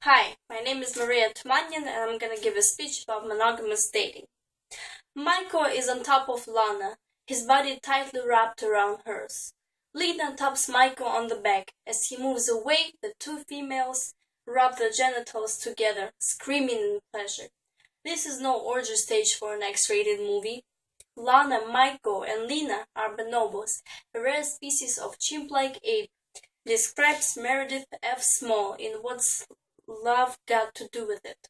Hi, my name is Maria Tumanyan and I'm gonna give a speech about monogamous dating. Michael is on top of Lana, his body tightly wrapped around hers. Lena taps Michael on the back. As he moves away, the two females rub their genitals together, screaming in pleasure. This is no orgy stage for an X-rated movie. Lana, Michael, and Lena are bonobos, a rare species of chimp-like ape, describes Meredith F. Small in What's Love Got to Do with It,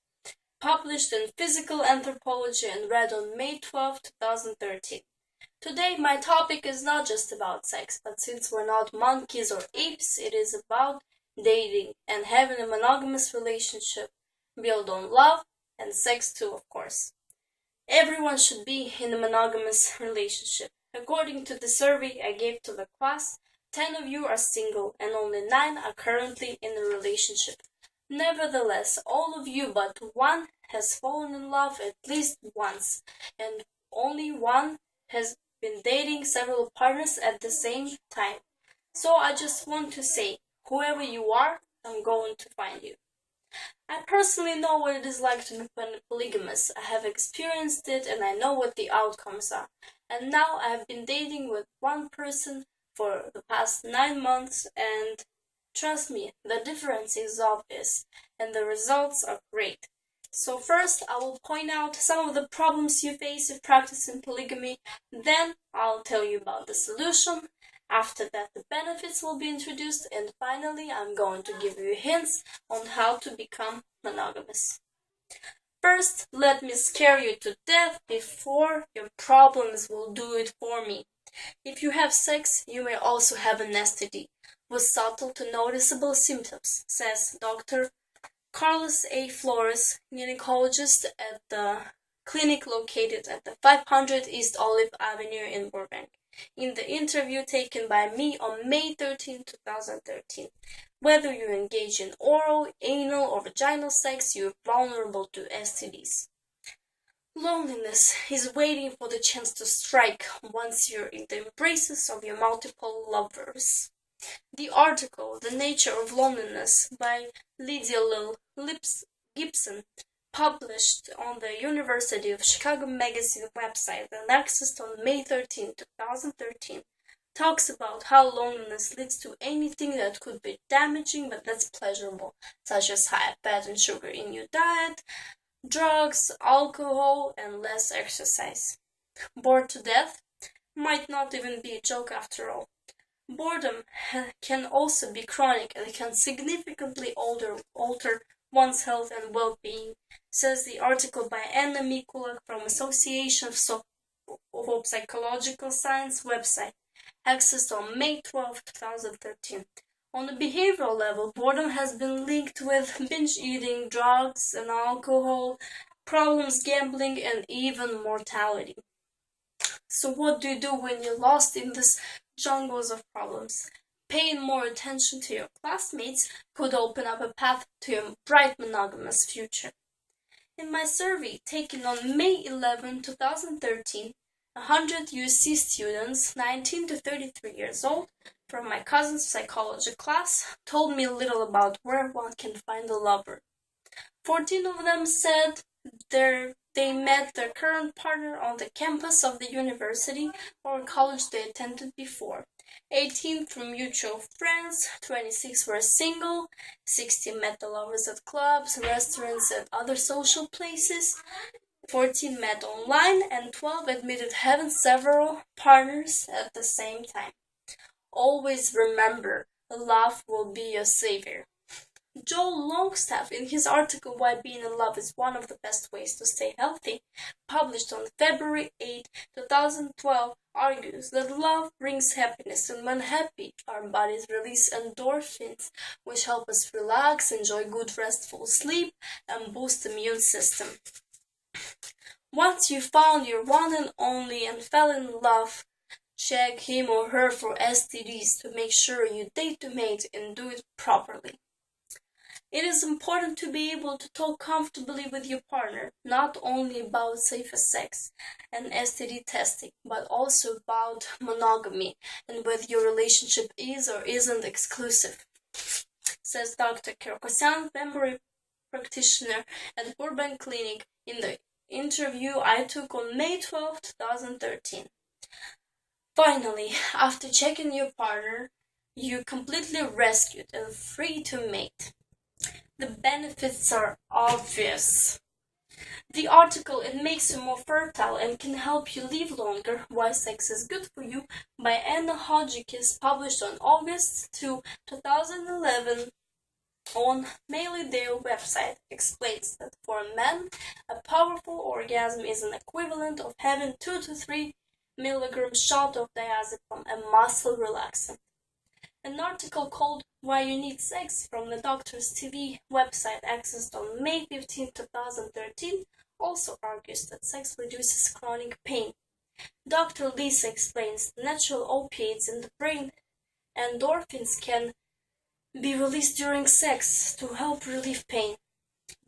published in Physical Anthropology and read on May 12, 2013. Today my topic is not just about sex, but since we're not monkeys or apes, it is about dating and having a monogamous relationship built on love and sex too, of course. Everyone should be in a monogamous relationship. According to the survey I gave to the class, 10 of you are single and only 9 are currently in a relationship. Nevertheless, all of you but one has fallen in love at least once, and only one has been dating several partners at the same time. So I just want to say, whoever you are, I'm going to find you. I personally know what it is like to be polygamous. I have experienced it and I know what the outcomes are. And now I have been dating with one person for the past 9 months, and trust me, the difference is obvious and the results are great. So first I will point out some of the problems you face if practicing polygamy, then I'll tell you about the solution. After that the benefits will be introduced, and finally I'm going to give you hints on how to become monogamous. First, let me scare you to death before your problems will do it for me. If you have sex, you may also have an STD, with subtle to noticeable symptoms, says Dr. Carlos A. Flores, gynecologist at the clinic located at the 500 East Olive Avenue in Burbank, in the interview taken by me on May 13, 2013. Whether you engage in oral, anal, or vaginal sex, you're vulnerable to STDs. Loneliness is waiting for the chance to strike once you're in the embraces of your multiple lovers. The article, The Nature of Loneliness, by Lydia Lil Gibson, published on the University of Chicago Magazine website and accessed on May 13, 2013, talks about how loneliness leads to anything that could be damaging but less pleasurable, such as high fat and sugar in your diet, drugs, alcohol, and less exercise. Bored to death might not even be a joke after all. Boredom can also be chronic and can significantly alter one's health and well-being, says the article by Anna Mikula from Association of Psychological Science website, accessed on May 12, 2013. On a behavioral level, boredom has been linked with binge eating, drugs and alcohol, problems gambling, and even mortality. So what do you do when you're lost in this jungles of problems? Paying more attention to your classmates could open up a path to a bright monogamous future. In my survey taken on May 11, 2013, 100 USC students, 19 to 33 years old, from my cousin's psychology class, told me little about where one can find a lover. 14 of them said they met their current partner on the campus of the university or college they attended before. 18 through mutual friends, 26 were single, 16 met the lovers at clubs, restaurants, and other social places, 14 met online, and 12 admitted having several partners at the same time. Always remember, love will be your savior. Joel Longstaff, in his article Why Being in Love is One of the Best Ways to Stay Healthy, published on February 8, 2012, argues that love brings happiness, and when happy, our bodies release endorphins, which help us relax, enjoy good restful sleep, and boost the immune system. Once you found your one and only and fell in love, check him or her for STDs to make sure you date to mate and do it properly. It is important to be able to talk comfortably with your partner, not only about safer sex and STD testing, but also about monogamy and whether your relationship is or isn't exclusive, says Dr. Kirkosian, practitioner at Burbank Clinic in the interview I took on May 12, 2013. Finally, after checking your partner, you completely rescued and free to mate. The benefits are obvious. The article It Makes You More Fertile and Can Help You Live Longer, Why Sex is Good for You by Anna Hodgkins, published on August 2, 2011 on Male-Dale website, explains that for a man, a powerful orgasm is an equivalent of having 2 to 3 milligram shot of diazepam, a muscle relaxant. An article called Why You Need Sex from the Doctor's TV website, accessed on May 15, 2013, also argues that sex reduces chronic pain. Dr. Lisa explains natural opiates in the brain, endorphins, can be released during sex to help relieve pain.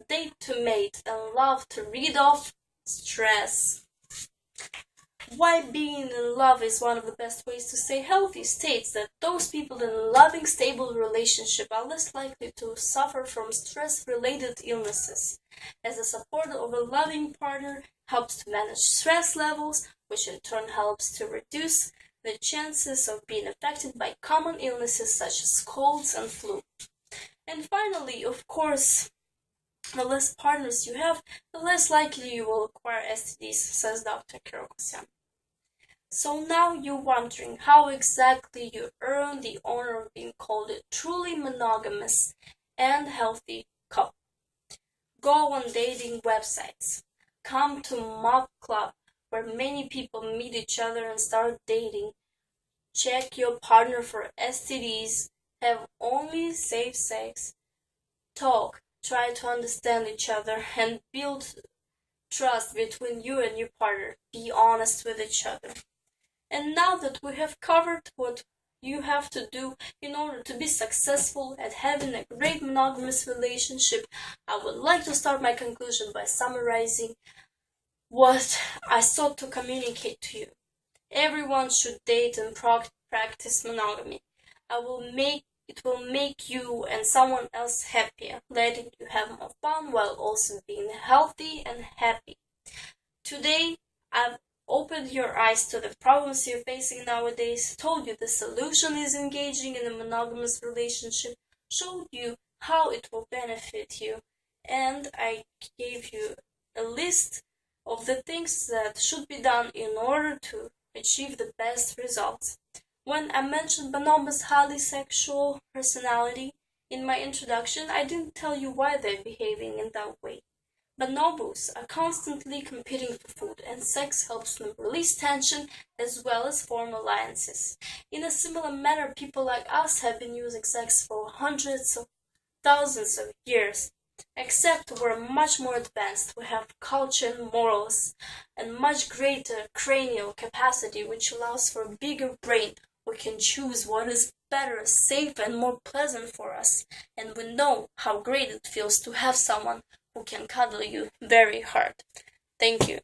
Date to mate and love to rid off stress. Why being in love is one of the best ways to stay healthy states that those people in a loving, stable relationship are less likely to suffer from stress-related illnesses, as the support of a loving partner helps to manage stress levels, which in turn helps to reduce the chances of being affected by common illnesses such as colds and flu. And finally, of course, the less partners you have, the less likely you will acquire STDs, says Dr. Kirokosyan. So now you're wondering how exactly you earn the honor of being called a truly monogamous and healthy couple. Go on dating websites. Come to Mock Club, where many people meet each other and start dating. Check your partner for STDs. Have only safe sex. Talk. Try to understand each other and build trust between you and your partner. Be honest with each other. And now that we have covered what you have to do in order to be successful at having a great monogamous relationship, I would like to start my conclusion by summarizing what I sought to communicate to you. Everyone should date and practice monogamy. It will make you and someone else happier, letting you have more fun while also being healthy and happy. Today, I've opened your eyes to the problems you're facing nowadays, told you the solution is engaging in a monogamous relationship, showed you how it will benefit you, and I gave you a list of the things that should be done in order to achieve the best results. When I mentioned bonobos' highly sexual personality in my introduction, I didn't tell you why they're behaving in that way. Bonobos are constantly competing for food, and sex helps them release tension as well as form alliances. In a similar manner, people like us have been using sex for hundreds of thousands of years, except we're much more advanced. We have culture and morals, and much greater cranial capacity, which allows for a bigger brain. We can choose what is better, safer, and more pleasant for us, and we know how great it feels to have someone who can cuddle you very hard. Thank you.